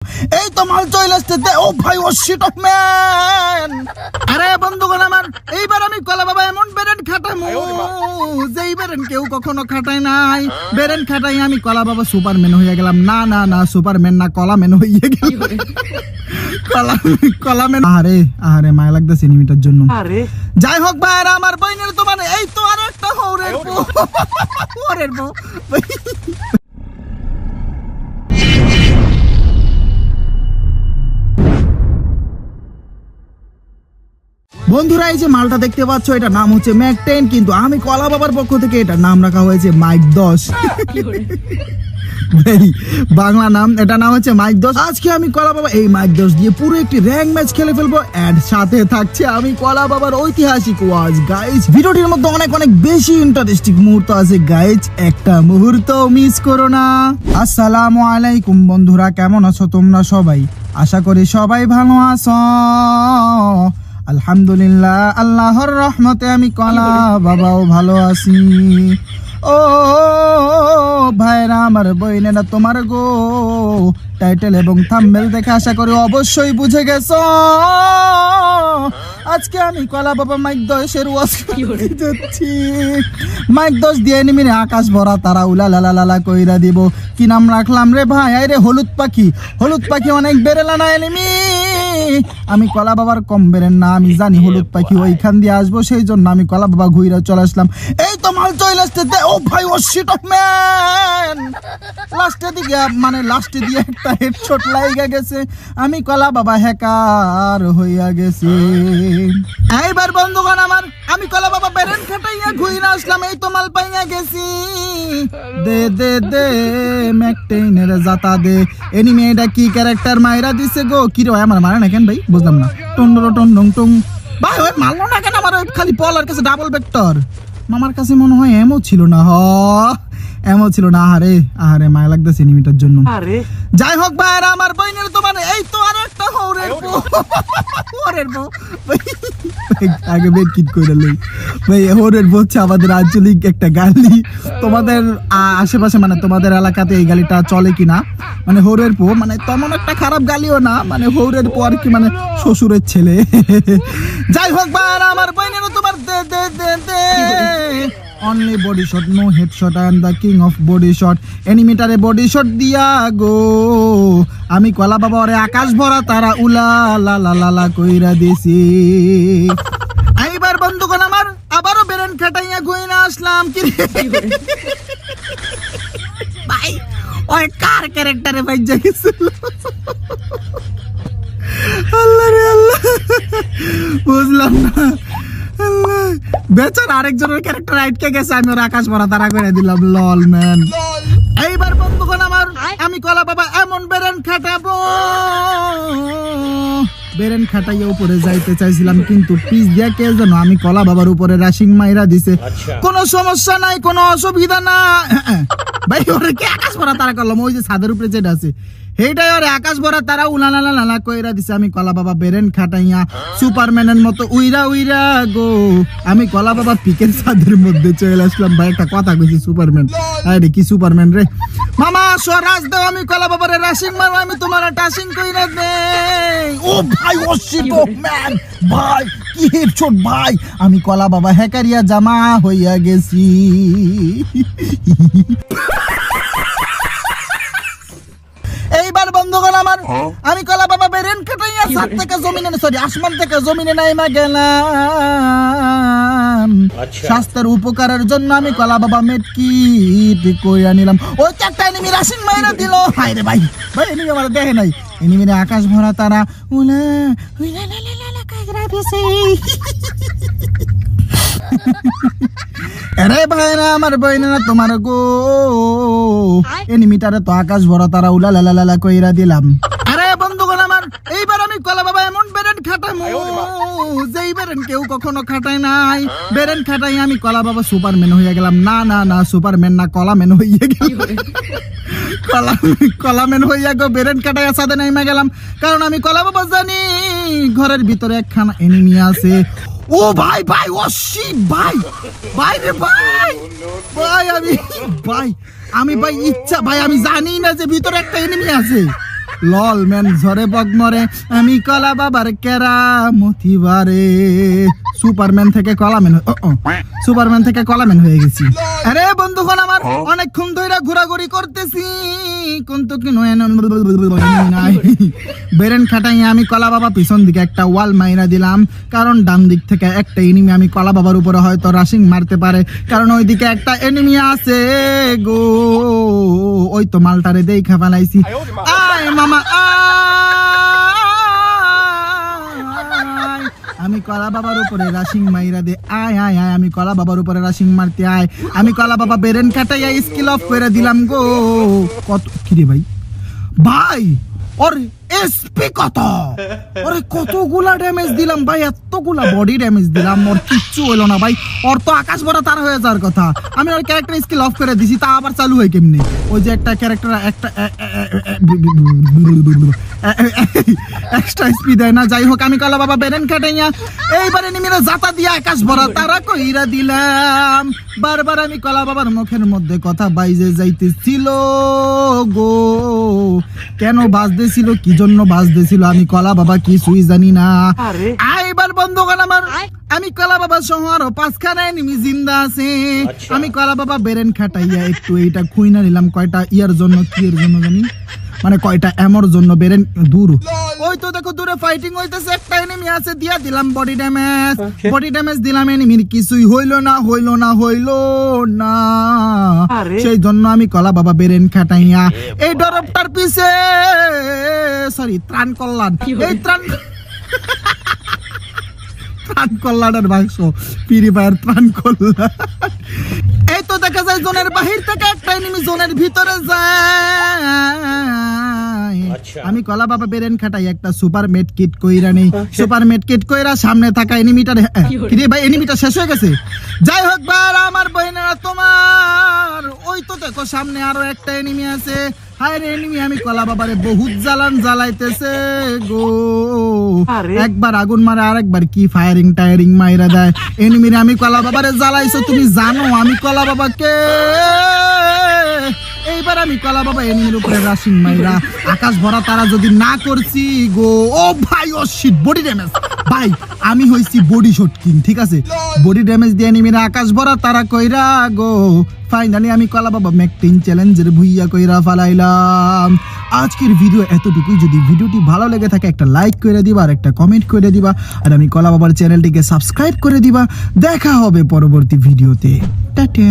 এই তো মাল চলে আসতেছে। ও ভাই, ও শিট অফ ম্যান। আরে বন্ধুগণ আমার, এইবার আমি কলা বাবা এমন বেরেন খাটামু যেই বেরেন কেউ কখনো খাটায় নাই। বেরেন খাটাই আমি কলা বাবা সুপারম্যান হয়ে গেলাম। না না না, সুপারম্যান না, কলাম্যান হয়ে গেল। কলাম্যান। আরে আরে মায়া লাগতেছে এনিমিটার জন্য। যাই হোক ভাইরা আমার, বইনের তো মানে এই তো আর একটা হরের বউ। হরের বউ। বন্ধুরা, এই যে মালটা দেখতে পাচ্ছ, এটা নাম হচ্ছে ম্যাক 10, কিন্তু আমি কলা বাবার পক্ষ থেকে এটার নাম রাখা হয়েছে মাইক 10। বাংলা নাম, এটা নাম হচ্ছে মাইক 10। আজকে আমি কলা বাবা এই মাইক 10 দিয়ে পুরো একটি র্যাঙ্ক ম্যাচ খেলে ফেলবো। এন্ড সাথে থাকছে আমি কলা বাবার ঐতিহাসিক ওয়াজ। গাইজ, ভিডিওটির মধ্যে অনেক অনেক বেশি ইন্টারেস্টিং মুহূর্ত আছে গাইজ, একটা মুহূর্ত মিস করো না। আসসালামু আলাইকুম বন্ধুরা, কেমন আছো তোমরা সবাই? আশা করি সবাই ভালো আছো। আলহামদুলিল্লাহ, আল্লাহর রহমতে আমি কলা বাবাও ভালো আছি। ও ভাইরা আমার, বইনেরা তোমার গো টাইটেল এবং থাম্বনেল দেখে আশা করি অবশ্যই বুঝে গেছো আজকে আমি কলা বাবা মাইক 10 ওয়াজ করে যাচ্ছি। মাইক 10 দিয়ে এনিমিনে আকাশ ভরা তারা উলা লালা লালা কইরা দিব। কি নাম রাখলাম রে ভাই? আরে হলুদ পাখি। হলুদ পাখি অনেক বেরেলা না এনিমি। আমি কলা বাবার কম বেরেন না, আমি জানি হলুদ পাখি ওইখান দিয়ে আসবো, সেই জন্য আমি কলা বাবা ঘুরে চলে আসলাম। এই তো মাল চলে আসতেছে। ও ভাই, ও শিট অফ ম্যান। লাস্টের দিকে মানে লাস্টে দিয়ে একটা হেডশট লাগা গেছে। আমি কলা বাবা হ্যাকার হইয়া গেছি। এইবার বন্ধুগণ আমার, আমি কলা বাবা বেরেন খাটাইয়া ঘুরে আসলাম। এই তো মাল পাইয়া গেছি। দে দে দে ম্যাক 10 এর জাতা দে। এনিমি এটা কি ক্যারেক্টার মাইরা দিছে গো? কি রে ভাই, আমার মারে না কেন ভাই? বুঝলাম না। টন্ডর টন ডং টং ভাই, ওই মারলো না কেন? আমার খালি পলার কাছে ডাবল ভেক্টর। মামার কাছে মনে হয় এমও ছিল না। এমও ছিল না। আহারে আহারে মায়া লাগতেছে এনিমিটার জন্য। যাই হোক ভাইরা আমার, বইনের তো মানে এই তো আর একটা হরের বউ। হরের বউ আগে বেড কিট করে লই ভাই। হরের বউ হচ্ছে আমাদের আঞ্চলিক একটা গালি। তোমাদের আশেপাশে মানে তোমাদের এলাকাতে এই গালিটা চলে কিনা, মানে হরের বউ মানে তেমন একটা খারাপ গালিও না, মানে হরের বউ আর কি, মানে শ্বশুরের ছেলে। যাই হোক ভাইরা আমার, বইনের তোমার দে দে দে দে only body shot, no headshot. I am the king of body shot. এনিমিটারে বডি শট দিয়া গো আমি কলা বাবা ওরে আকাশ ভরা তারা উলা লা লা লা লা কইরা দিছি। এইবার বন্ধুগণ আমার, আবারও বেরেন খাটাইয়া ঘুইনা আসলাম। কি ভাই, ওই কার ক্যারেক্টারে ভাই জাগিছিল? আল্লাহ রে আল্লাহ, বুঝলাম না। বেচার আরেকজনের ক্যারেক্টার আইটকে গেছে, আমি ওর আকাশ ভরা তারা করে দিলাম। লল ম্যান। এইবার বন্ধুগণ আমার, আমি কলা বাবা এমন বেরেন খাটাবো। বেরেন খাটাইয়া উপরে যাইতে চাইছিলাম, কিন্তু পিস দিয়া কে যেন আমি কলা বাবার উপরে রাশিং মাইরা দিছে। কোনো সমস্যা নাই, কোনো অসুবিধা না ভাই। ওরে কে আকাশ ভরা তারা করলাম? ওই যে ছাদের উপরে যেটা আছে সেইটাই ওরে আকাশ ভরা তারা উলালা লালা কইরা দিছে। আমি কলা বাবা বেরেন খাটাইয়া সুপারম্যানের মতো উইরা উইরা গো আমি কলা বাবা পিকের ছাদের মধ্যে চলে আসলাম। ভাই একটা কথা কইছি, সুপারম্যান। আরে কি সুপারম্যান রে মামা, স্বরাজ দাও। আমি কলা বাবারে রাশিং মারব, আমি তোমার টাসিং কইরা দেই। ও ভাই, ও শিট অফ ম্যান ভাই, কি হেডশট ভাই। আমি কলা বাবা হ্যাকারিয়া জামা হইয়া গেছি। এইবার বন্ধুগণ আমার, আমি কলা বাবা বেরেন খাটাইয়া ছাদ থেকে জমিনে, সরি আসমান থেকে জমিনে নাইমা গেলাম। স্বাস্থ্যের উপকারের জন্য আমি কলা বাবা মেডকিট কইরা নিলাম। ওই একটা এনিমি রাশিং মাইরা দিল। হায় রে ভাই, ভাই এনিমি আমার দেখে নাই। এনিমিরে আকাশ ভরা তারা উলা উলা লা লা লা কইরা দিছে। আরে ভাইরা আমার, বইনেরা তোমার গো এনিমিটারে তো আকাশ ভরা তারা উলা লা লা লা কইরা দিলাম। আরে বন্ধুগণ আমার, এইবার আমি কলা বাবা এমন বেরেন খাটামু যেই বেরেন কেউ কখনো খাটায় নাই। বেরেন খাটাই আমি কলা বাবা সুপারম্যান হয়ে গেলাম। না না না, সুপারম্যান না, কলাম্যান হইয়া গেল। কলাম্যান হইয়া গো বেরেন খাটাইয়া সাথে নাইমা গেলাম, কারণ আমি কলা বাবা জানি ঘরের ভিতরে একখানা এনিমি আছে। ও ভাই ভাই, ও শিট ভাই, ভাই রে ভাই, ভাই আমি ভাই ইচ্ছা ভাই, আমি জানি না যে ভিতরে একটা এনিমি আছে। লল ম্যান ঝরে বগমরে আমি কলা বাবার কেরামতি বারে সুপারম্যান থেকে কলাম্যান সুপারম্যান থেকে কলাম্যান হয়ে গেছি। আরে বন্ধুগণ আমার অনেকক্ষণ ধরে ঘোরাঘুরি করতেছি কিন্তু কি নাই বেরেন খাটাই আমি কলা বাবা পিছন দিকে একটা ওয়াল মাইরা দিলাম, কারণ ডান দিক থেকে একটা এনিমি আমি কলা বাবার উপরে হয়তো রাশিং মারতে পারে, কারণ ওইদিকে একটা এনিমি আছে গো। ওই তো মালটারে দেখা ফেলাইছি। আয় মামা আমি কলা বাবার উপরে রাশিং মাইরা দে। আয় আয় আয় আমি কলা বাবার উপরে রাশিং মারতে আয়। আমি কলা বাবা বেরেন কাটাইয়া স্কিল অফ করে দিলাম গো। কত কিরে ভাই ভাই ওর এসপি কত, ওরে কতগুলা ড্যামেজ দিলাম ভাই, এতগুলা বডি ড্যামেজ দিলাম, ওর কিচ্ছু হইলো না ভাই। ওর তো আকাশ ভরা তার হয়ে যাওয়ার কথা, আমি ওর ক্যারেক্টার স্কিল অফ করে দিছি, তা আবার চালু হয় কেমনে? ওই যে একটা ক্যারেক্টার একটা এক্সট্রা স্পিড দেয় না। যাই হোক আমি কলা বাবা বেরেন কাটাইয়া এইবারে নিমিরে জাতা দিয়া আকাশ ভরা তারা কইরা দিলাম। বারবার আমি কলা বাবার মুখের মধ্যে কথা বাইজে যাইতেছিল গো। কেন বাজতেছিল, কি জন্য বাজতেছিল আমি কলা বাবা কিছুই জানি না। এবার বন্ধুগণ আমার আমি কলা বাবা সহ আরো 5খানা এনিমি জিন্দা আছে। আমি কলা বাবা বেরেন খাটাইয়া একটু এইটা খুইনা নিলাম কয়টা ইয়ার জন্য, কি এর জন্য জানি, মানে কয়টা এমর জন্য বেরেন দূর। ওই তো দেখো দূরে ফাইটিং হইতেছে, একটা এনিমি আছে, দিয়া দিলাম বডি ড্যামেজ। বডি ড্যামেজ দিলাম, এনিমির কিছুই হইলো না হইলো না হইলো না। সেই জন্য আমি কলা বাবা বেরেন খাটাইয়া এই ডরপটার পিছে সরি ত্রাণ কল্যাণ, এই ত্রাণ কল্যাণের বাক্স ফ্রি ফায়ার ত্রাণ কল্যাণ। এই তো দেখা যায় জোনের বাহির থেকে একটা এনিমি জোনের ভিতরে যায়। আমি কলা বাবা বেরেন খাটাই একটা সুপার মেড কিট কইরা নেই, সুপার মেড কিট কইরা সামনে থাকা এনিমিটার কিরে ভাই এনিমিটা শেষ হয়ে গেছে। যাই হোক ভাই আমার বহিনেরা তোমার ওই তো দেখো সামনে আরো একটা এনিমি আছে। হায় রে এনিমি আমি কলা বাবারে বহুত জ্বালান জ্বালাইতেছে গো। একবার আগুন মারে আরেকবার কি ফায়ারিং টায়ারিং মাইরা দেয় এনিমিরে। আমি কলা বাবারে জ্বালাইছো, তুমি জানো আমি কলা বাবাকে। এইবার আমি কলা বাবা এনিমির উপরে রাশিং মাইরা আকাশ ভরা তারা যদি না করছি গো। ও ভাই ও শিট বডি ড্যামেজ ভাই, আমি হইছি বডি শট কিং, ঠিক আছে? বডি ড্যামেজ দিয়ে এনিমিরা আকাশ ভরা তারা কইরা গো। ফাইনালি আমি কলা বাবা ম্যাকটিন চ্যালেঞ্জের ভুইয়া কইরা ফালাইলাম। আজকের ভিডিও এতটুকুই। যদি ভিডিওটি ভালো লেগে থাকে একটা লাইক করে দিবা আর একটা কমেন্ট করে দিবা, আর আমি কলা বাবার চ্যানেলটিকে সাবস্ক্রাইব করে দিবা। দেখা হবে পরবর্তী ভিডিওতে। টাটা।